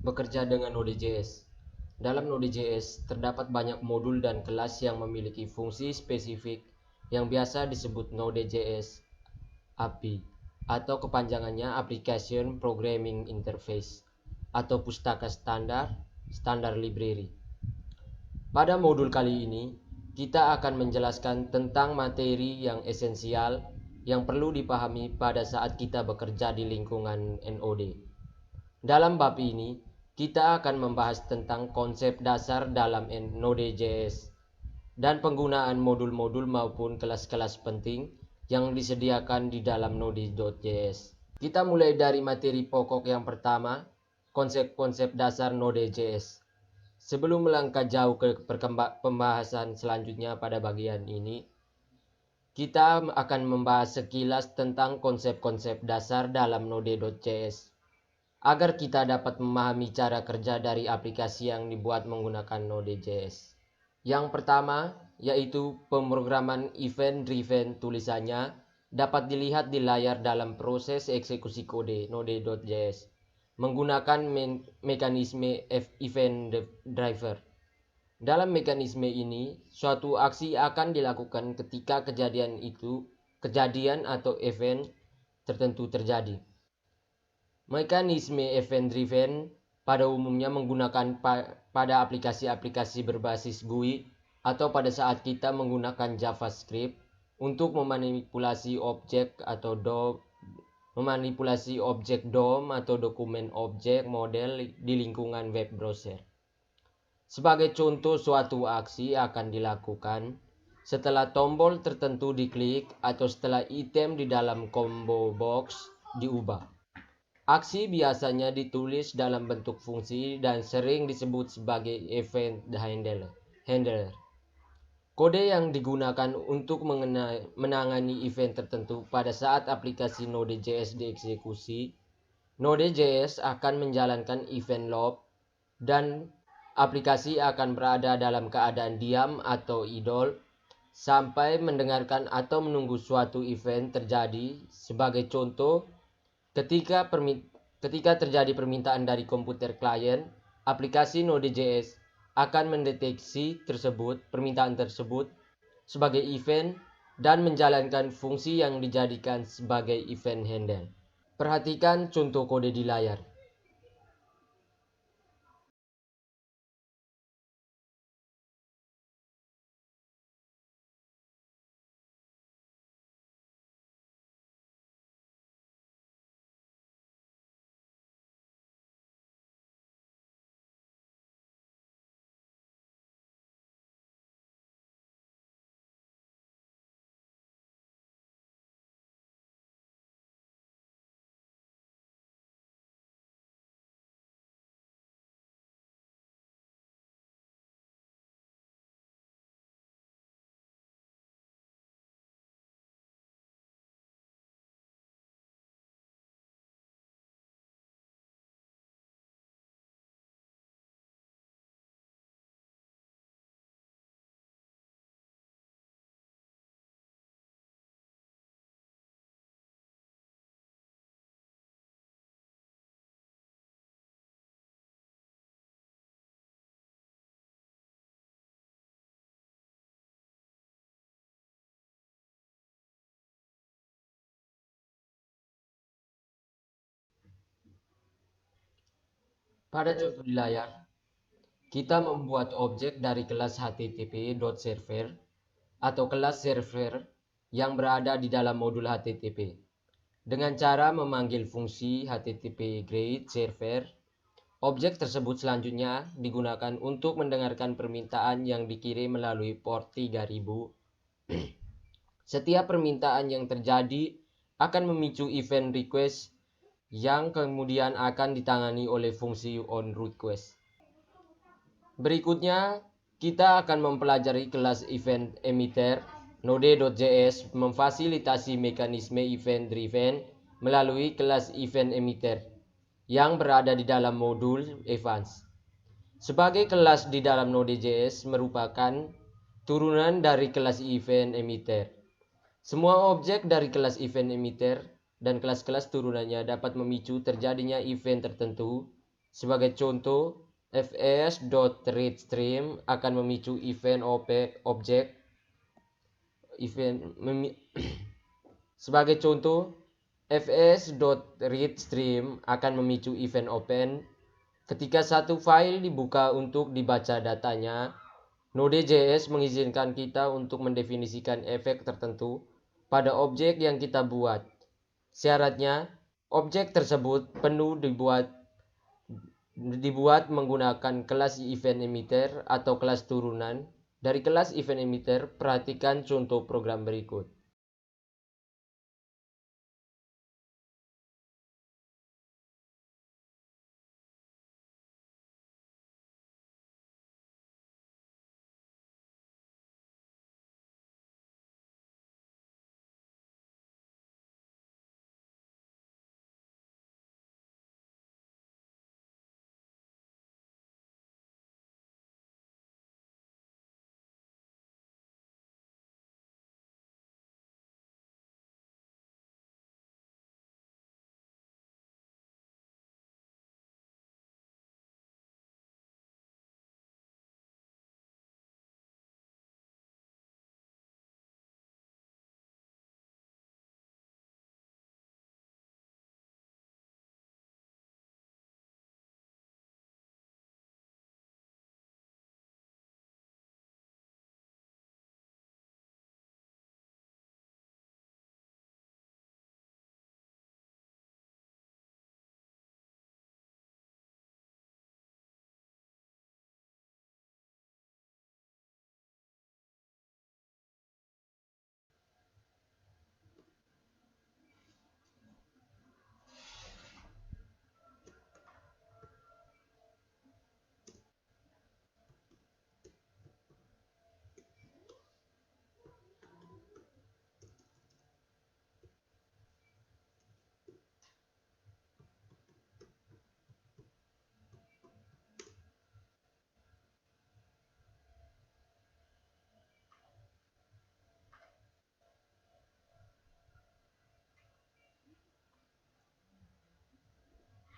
Bekerja dengan Node.js. Dalam Node.js terdapat banyak modul dan kelas yang memiliki fungsi spesifik yang biasa disebut Node.js API atau kepanjangannya Application Programming Interface atau pustaka standar library. Pada modul kali ini, kita akan menjelaskan tentang materi yang esensial yang perlu dipahami pada saat kita bekerja di lingkungan Node. Dalam bab ini, kita akan membahas tentang konsep dasar dalam Node.js dan penggunaan modul-modul maupun kelas-kelas penting yang disediakan di dalam Node.js. Kita mulai dari materi pokok yang pertama, konsep-konsep dasar Node.js. Sebelum melangkah jauh ke pembahasan selanjutnya pada bagian ini, kita akan membahas sekilas tentang konsep-konsep dasar dalam Node.js agar kita dapat memahami cara kerja dari aplikasi yang dibuat menggunakan Node.js. Yang pertama, yaitu pemrograman event-driven. Tulisannya dapat dilihat di layar dalam proses eksekusi kode Node.js menggunakan mekanisme event driver. Dalam mekanisme ini, suatu aksi akan dilakukan ketika kejadian atau event tertentu terjadi. Mekanisme event-driven pada umumnya menggunakan pada aplikasi-aplikasi berbasis GUI atau pada saat kita menggunakan JavaScript untuk memanipulasi objek DOM atau dokumen objek model di lingkungan web browser. Sebagai contoh, suatu aksi akan dilakukan setelah tombol tertentu diklik atau setelah item di dalam combo box diubah. Aksi biasanya ditulis dalam bentuk fungsi dan sering disebut sebagai event handler. Kode yang digunakan untuk menangani event tertentu pada saat aplikasi Node.js dieksekusi. Node.js akan menjalankan event loop dan aplikasi akan berada dalam keadaan diam atau idle sampai mendengarkan atau menunggu suatu event terjadi. Sebagai contoh, ketika terjadi permintaan dari komputer klien, aplikasi Node.js akan mendeteksi permintaan tersebut sebagai event dan menjalankan fungsi yang dijadikan sebagai event handle. Perhatikan contoh kode di layar. Pada contoh di layar, kita membuat objek dari kelas http.server atau kelas server yang berada di dalam modul HTTP. Dengan cara memanggil fungsi http://getServer, objek tersebut selanjutnya digunakan untuk mendengarkan permintaan yang dikirim melalui port 3000. Setiap permintaan yang terjadi akan memicu event request yang kemudian akan ditangani oleh fungsi onRequest. Berikutnya, kita akan mempelajari kelas event emitter. Node.js memfasilitasi mekanisme event driven melalui kelas event emitter yang berada di dalam modul events. Sebagai kelas di dalam Node.js merupakan turunan dari kelas event emitter. Semua objek dari kelas event emitter dan kelas-kelas turunannya dapat memicu terjadinya event tertentu Sebagai contoh, fs.readStream akan memicu event objek event sebagai contoh, fs.readStream akan memicu event open ketika satu file dibuka untuk dibaca datanya. Node.js mengizinkan kita untuk mendefinisikan efek tertentu pada objek yang kita buat. Syaratnya, objek tersebut penuh dibuat menggunakan kelas event emitter atau kelas turunan. Dari kelas event emitter, perhatikan contoh program berikut.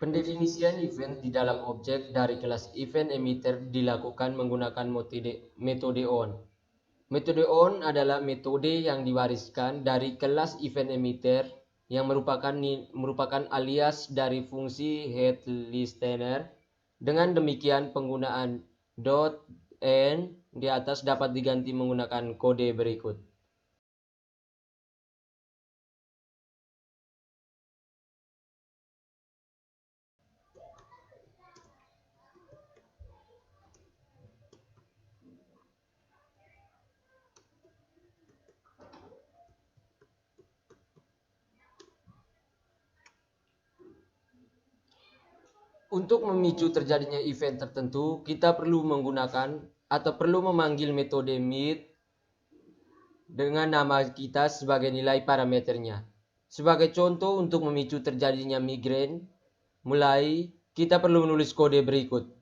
Pendefinisian event di dalam objek dari kelas event emitter dilakukan menggunakan metode on. Metode on adalah metode yang diwariskan dari kelas event emitter yang merupakan alias dari fungsi headListener. Dengan demikian, penggunaan .n di atas dapat diganti menggunakan kode berikut. Untuk memicu terjadinya event tertentu, kita perlu menggunakan atau perlu memanggil metode meet dengan nama kita sebagai nilai parameternya. Sebagai contoh, untuk memicu terjadinya migrain, kita perlu menulis kode berikut.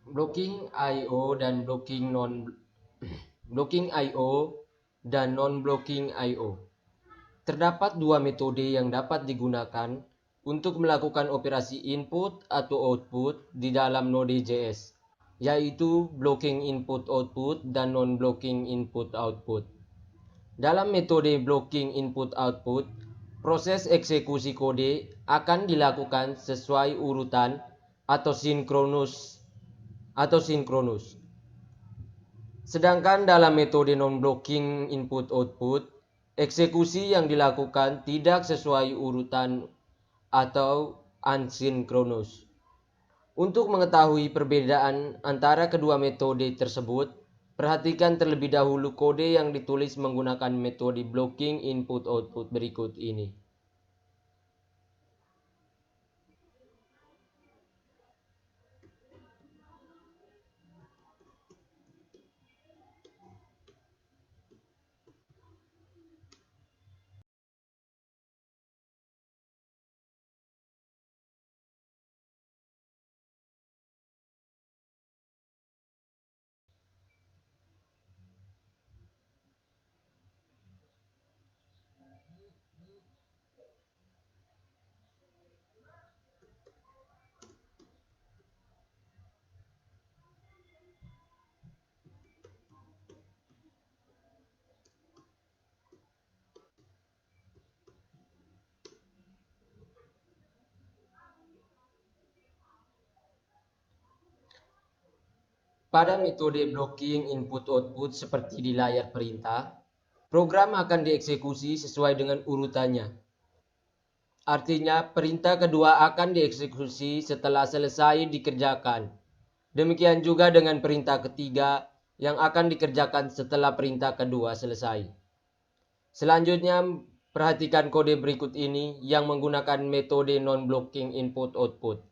Blocking I/O dan non-blocking I/O. Terdapat dua metode yang dapat digunakan untuk melakukan operasi input atau output di dalam Node.js, yaitu blocking input output dan non-blocking input output. Dalam metode blocking input-output, proses eksekusi kode akan dilakukan sesuai urutan atau sinkronus. Sedangkan dalam metode non-blocking input-output, eksekusi yang dilakukan tidak sesuai urutan atau asinkronus. Untuk mengetahui perbedaan antara kedua metode tersebut, perhatikan terlebih dahulu kode yang ditulis menggunakan metode blocking input-output berikut ini. Pada metode blocking input-output seperti di layar perintah, program akan dieksekusi sesuai dengan urutannya. Artinya, perintah kedua akan dieksekusi setelah selesai dikerjakan. Demikian juga dengan perintah ketiga yang akan dikerjakan setelah perintah kedua selesai. Selanjutnya, perhatikan kode berikut ini yang menggunakan metode non-blocking input-output.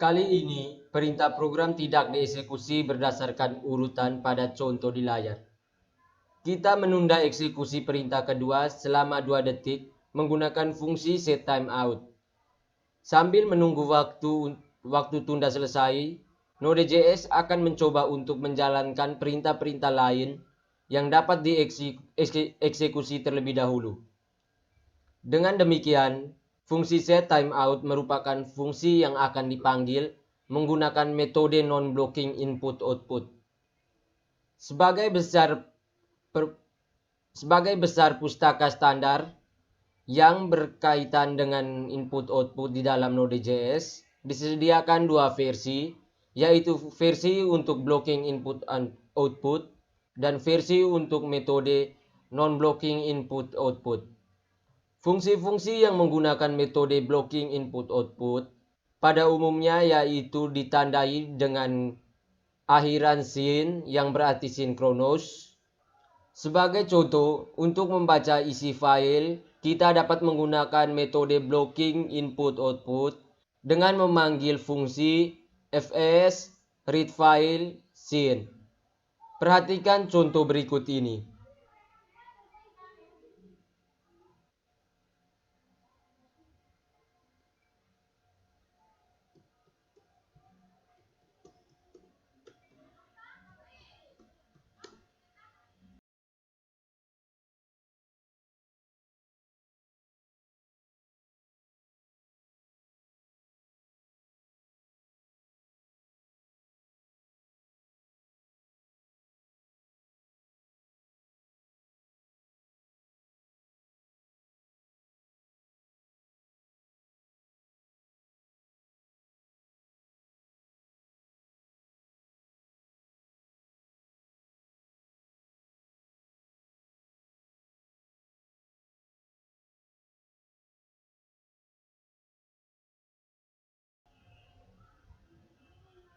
Kali ini, perintah program tidak dieksekusi berdasarkan urutan pada contoh di layar. Kita menunda eksekusi perintah kedua selama 2 detik menggunakan fungsi setTimeout. Sambil menunggu waktu tunda selesai, Node.js akan mencoba untuk menjalankan perintah-perintah lain yang dapat dieksekusi terlebih dahulu. Dengan demikian, fungsi setTimeout merupakan fungsi yang akan dipanggil menggunakan metode non-blocking input-output. Sebagai besar pustaka standar yang berkaitan dengan input-output di dalam Node.js, disediakan 2 versi, yaitu versi untuk blocking input-output dan versi untuk metode non-blocking input-output. Fungsi-fungsi yang menggunakan metode blocking input-output pada umumnya yaitu ditandai dengan akhiran sin yang berarti sinkronus. Sebagai contoh, untuk membaca isi file, kita dapat menggunakan metode blocking input-output dengan memanggil fungsi fs readFile sin. Perhatikan contoh berikut ini.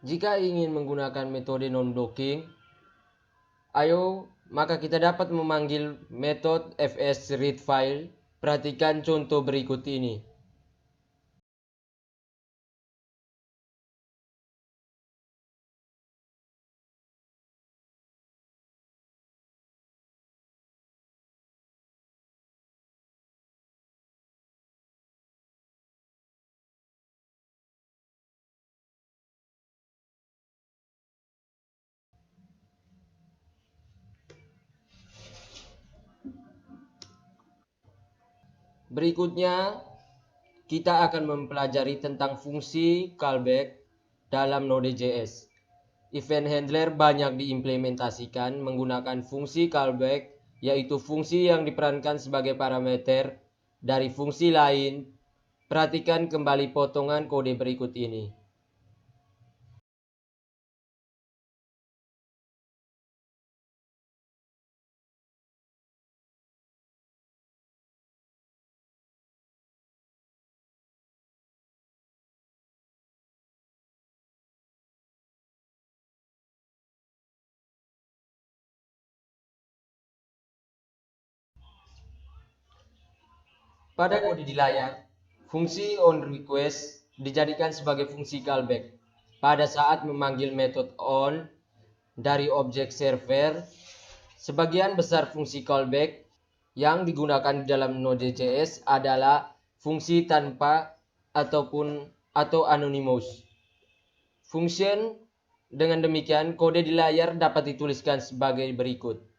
Jika ingin menggunakan metode non-blocking, Ayo, maka kita dapat memanggil metode fsReadFile. Perhatikan contoh berikut ini. Berikutnya, kita akan mempelajari tentang fungsi callback dalam Node.js. Event handler banyak diimplementasikan menggunakan fungsi callback, yaitu fungsi yang diperankan sebagai parameter dari fungsi lain. Perhatikan kembali potongan kode berikut ini. Pada kode di layar, fungsi onRequest dijadikan sebagai fungsi callback. Pada saat memanggil metode on dari objek server, sebagian besar fungsi callback yang digunakan di dalam Node.js adalah fungsi tanpa atau anonymous function. Dengan demikian, kode di layar dapat dituliskan sebagai berikut.